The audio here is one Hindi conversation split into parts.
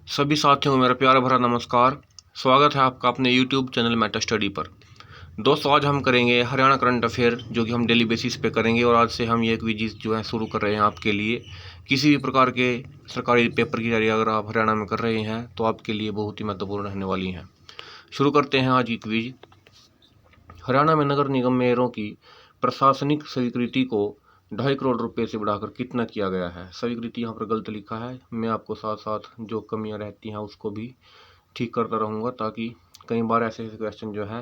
सभी साथियों को मेरा प्यार भरा नमस्कार। स्वागत है आपका अपने YouTube चैनल मेटा स्टडी पर। दोस्तों, आज हम करेंगे हरियाणा करंट अफेयर, जो कि हम डेली बेसिस पे करेंगे। और आज से हम ये क्विज़ जो है शुरू कर रहे हैं आपके लिए। किसी भी प्रकार के सरकारी पेपर की तैयारी अगर आप हरियाणा में कर रहे हैं तो आपके लिए बहुत ही महत्वपूर्ण रहने वाली हैं। शुरू करते हैं आज की क्विज। हरियाणा में नगर निगम मेयरों की प्रशासनिक स्वीकृति को 2.5 करोड़ रुपए से बढ़ाकर कितना किया गया है। स्वीकृति यहाँ पर गलत लिखा है। मैं आपको साथ साथ जो कमियां रहती हैं उसको भी ठीक करता रहूँगा, ताकि कई बार ऐसे ऐसे क्वेश्चन जो है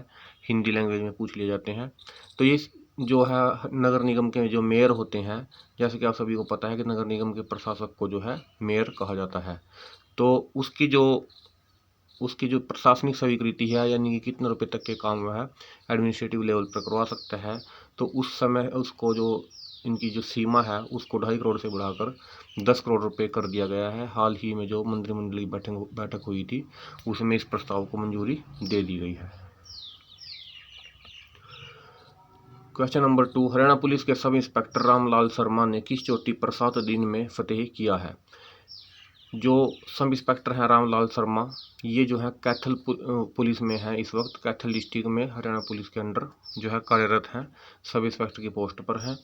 हिंदी लैंग्वेज में पूछ लिए जाते हैं। तो ये जो है नगर निगम के जो मेयर होते हैं, जैसे कि आप सभी को पता है कि नगर निगम के प्रशासक को जो है मेयर कहा जाता है। तो उसकी जो प्रशासनिक स्वीकृति है, यानी कि कितने रुपए तक के काम वह एडमिनिस्ट्रेटिव लेवल पर करवा सकता है, तो उस समय उसको जो इनकी जो सीमा है उसको 2.5 करोड़ से बढ़ाकर 10 करोड़ रुपए कर दिया गया है। हाल ही में जो मंत्रिमंडल की बैठक हुई थी उसमें इस प्रस्ताव को मंजूरी दे दी गई है। क्वेश्चन नंबर 2, हरियाणा पुलिस के सब इंस्पेक्टर रामलाल शर्मा ने किस चोटी पर 7 दिन में फतेह किया है। जो सब इंस्पेक्टर हैं रामलाल शर्मा, ये जो है कैथल पुलिस में है। इस वक्त कैथल डिस्ट्रिक्ट में हरियाणा पुलिस के अंडर जो है कार्यरत हैं, सब इंस्पेक्टर की पोस्ट पर हैं।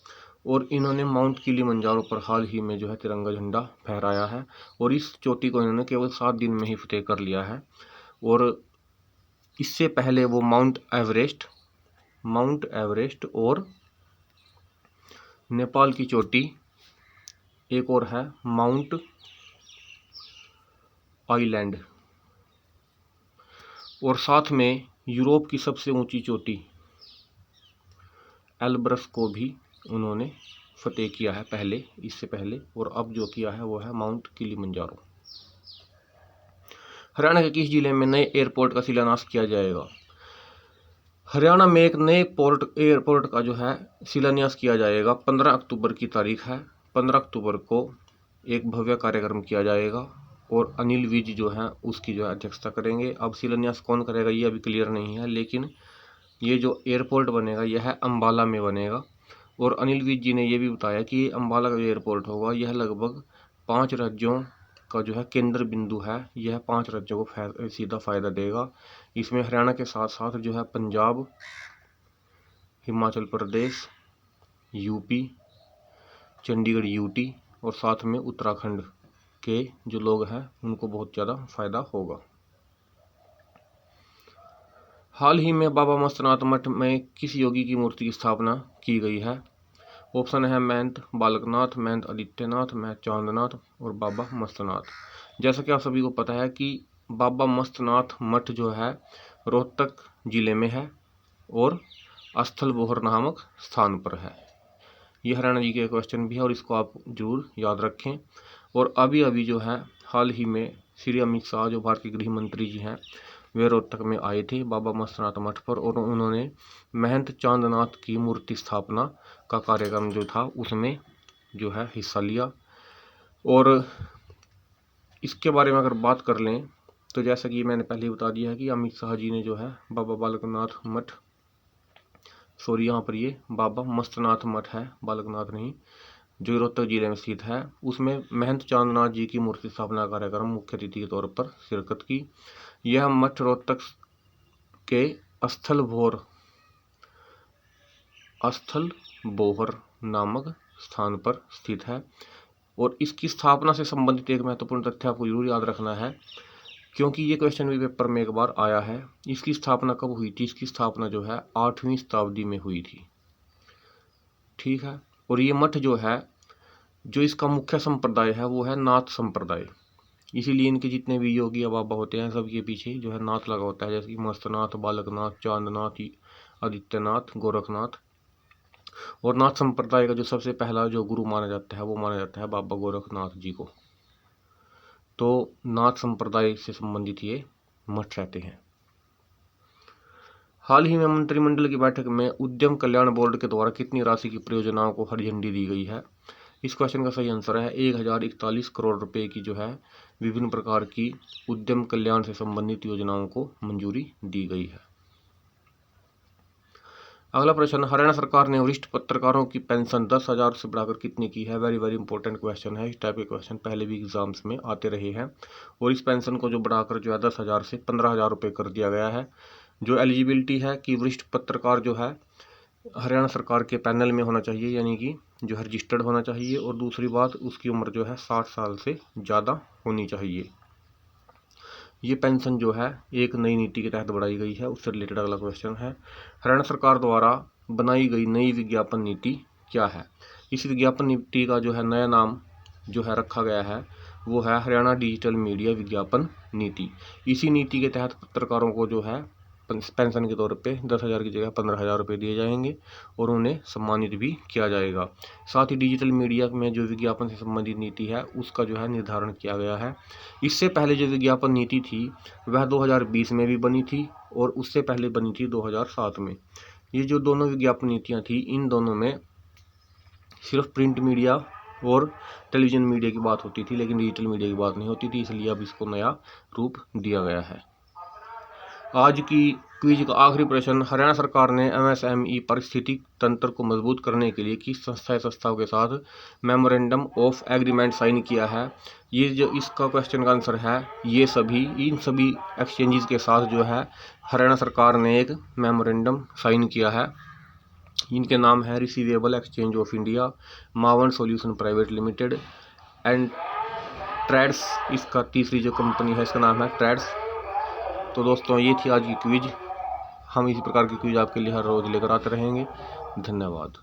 और इन्होंने माउंट किलिमंजारो पर हाल ही में जो है तिरंगा झंडा फहराया है। और इस चोटी को इन्होंने केवल 7 दिन में ही फतेह कर लिया है। और इससे पहले वो माउंट एवरेस्ट और नेपाल की चोटी, एक और है माउंट आइलैंड, और साथ में यूरोप की सबसे ऊंची चोटी एल्ब्रस को भी उन्होंने फतेह किया है पहले, इससे पहले। और अब जो किया है वो है माउंट किलिमंजारो। हरियाणा के किस जिले में नए एयरपोर्ट का शिलान्यास किया जाएगा। हरियाणा में एक नए एयरपोर्ट का जो है शिलान्यास किया जाएगा। 15 अक्टूबर की तारीख है। 15 अक्टूबर को एक भव्य कार्यक्रम किया जाएगा और अनिल विज जो है उसकी जो है अध्यक्षता करेंगे। अब शिलान्यास कौन करेगा ये अभी क्लियर नहीं है, लेकिन ये जो एयरपोर्ट बनेगा यह अम्बाला में बनेगा। और अनिल विज जी ने ये भी बताया कि ये अम्बाला का जो एयरपोर्ट होगा यह लगभग 5 राज्यों का जो है केंद्र बिंदु है। यह 5 राज्यों को सीधा फायदा देगा। इसमें हरियाणा के साथ साथ जो है पंजाब, हिमाचल प्रदेश, यूपी, चंडीगढ़ यूटी और साथ में उत्तराखंड के जो लोग हैं उनको बहुत ज़्यादा फायदा होगा। हाल ही में बाबा मस्तनाथ मठ में किस योगी की मूर्ति की स्थापना की गई है। ऑप्शन है महंत बालकनाथ, महंत आदित्यनाथ, महंत चांदनाथ और बाबा मस्तनाथ। जैसा कि आप सभी को पता है कि बाबा मस्तनाथ मठ जो है रोहतक जिले में है और स्थल बोहर नामक स्थान पर है। ये हरियाणा जी के क्वेश्चन भी है और इसको आप जरूर याद रखें। और अभी अभी जो है हाल ही में श्री अमित शाह जो भारत के गृह मंत्री जी हैं, वे रोहतक में आए थे बाबा मस्तनाथ मठ पर, और उन्होंने महंत चांदनाथ की मूर्ति स्थापना का कार्यक्रम जो था उसमें जो है हिस्सा लिया। और इसके बारे में अगर बात कर लें तो जैसा कि मैंने पहले ही बता दिया है कि अमित शाह जी ने जो है बाबा बालकनाथ मठ, यहाँ पर ये बाबा मस्तनाथ मठ है, बालकनाथ नहीं, जो रोहतक जिले में स्थित है, उसमें महंत चांदनाथ जी की मूर्ति स्थापना कार्यक्रम मुख्य अतिथि के तौर पर शिरकत की। यह मठ रोहतक के स्थल बोहर नामक स्थान पर स्थित है। और इसकी स्थापना से संबंधित एक महत्वपूर्ण तथ्य आपको जरूर याद रखना है, क्योंकि ये क्वेश्चन भी पेपर में एक बार आया है। इसकी स्थापना कब हुई थी। इसकी स्थापना जो है 8वीं शताब्दी में हुई थी। ठीक है। और ये मठ जो है, जो इसका मुख्य संप्रदाय है वो है नाथ संप्रदाय। इसीलिए इनके जितने भी योगी बाबा होते हैं सबके पीछे जो है नाथ लगा होता है, जैसे कि मस्तनाथ, बालकनाथ, चांदनाथ, आदित्यनाथ, गोरखनाथ। और नाथ संप्रदाय का जो सबसे पहला जो गुरु माना जाता है वो माना जाता है बाबा गोरखनाथ जी को। तो नाथ संप्रदाय से संबंधित ये मठ रहते हैं। हाल ही में मंत्रिमंडल की बैठक में उद्यम कल्याण बोर्ड के द्वारा कितनी राशि की परियोजनाओं को हरी झंडी दी गई है। इस क्वेश्चन का सही आंसर है 1041 करोड़ रुपए की जो है विभिन्न प्रकार की उद्यम कल्याण से संबंधित योजनाओं को मंजूरी दी गई है। अगला प्रश्न, हरियाणा सरकार ने वरिष्ठ पत्रकारों की पेंशन 10,000 से बढ़ाकर कितनी की है? वेरी वेरी इंपॉर्टेंट क्वेश्चन है। इस टाइप के क्वेश्चन पहले भी एग्जाम्स में आते रहे हैं। और इस पेंशन को जो बढ़ाकर जो है 10,000 से 15,000 रुपये कर दिया गया है। जो एलिजिबिलिटी है कि वरिष्ठ पत्रकार जो है हरियाणा सरकार के पैनल में होना चाहिए, यानी कि जो है रजिस्टर्ड होना चाहिए। और दूसरी बात, उसकी उम्र जो है 60 साल से ज़्यादा होनी चाहिए। ये पेंशन जो है एक नई नीति के तहत बढ़ाई गई है। उससे रिलेटेड अगला क्वेश्चन है, हरियाणा सरकार द्वारा बनाई गई नई विज्ञापन नीति क्या है? इस विज्ञापन नीति का जो है नया नाम जो है रखा गया है वो है हरियाणा डिजिटल मीडिया विज्ञापन नीति। इसी नीति के तहत पत्रकारों को जो है पेंशन के तौर पे 10,000 की जगह 15,000 रुपये दिए जाएंगे और उन्हें सम्मानित भी किया जाएगा। साथ ही डिजिटल मीडिया में जो विज्ञापन से संबंधित नीति है उसका जो है निर्धारण किया गया है। इससे पहले जो विज्ञापन नीति थी वह 2020 में भी बनी थी और उससे पहले बनी थी 2007 में। ये जो दोनों विज्ञापन नीतियाँ थी, इन दोनों में सिर्फ प्रिंट मीडिया और टेलीविज़न मीडिया की बात होती थी, लेकिन डिजिटल मीडिया की बात नहीं होती थी। इसलिए अब इसको नया रूप दिया गया है। आज की क्विज का आखिरी प्रश्न, हरियाणा सरकार ने एमएसएमई पारिस्थितिक तंत्र को मजबूत करने के लिए किस संस्थाओं के साथ मेमोरेंडम ऑफ एग्रीमेंट साइन किया है? ये जो इसका क्वेश्चन का आंसर है, इन सभी एक्सचेंजेस के साथ जो है हरियाणा सरकार ने एक मेमोरेंडम साइन किया है। इनके नाम है रिसीवेबल एक्सचेंज ऑफ इंडिया, मावन solution private limited and trades. इसका तीसरी जो कंपनी है इसका नाम है ट्रेड्स। तो दोस्तों, ये थी आज की क्विज। हम इसी प्रकार की क्विज आपके लिए हर रोज़ लेकर आते रहेंगे। धन्यवाद।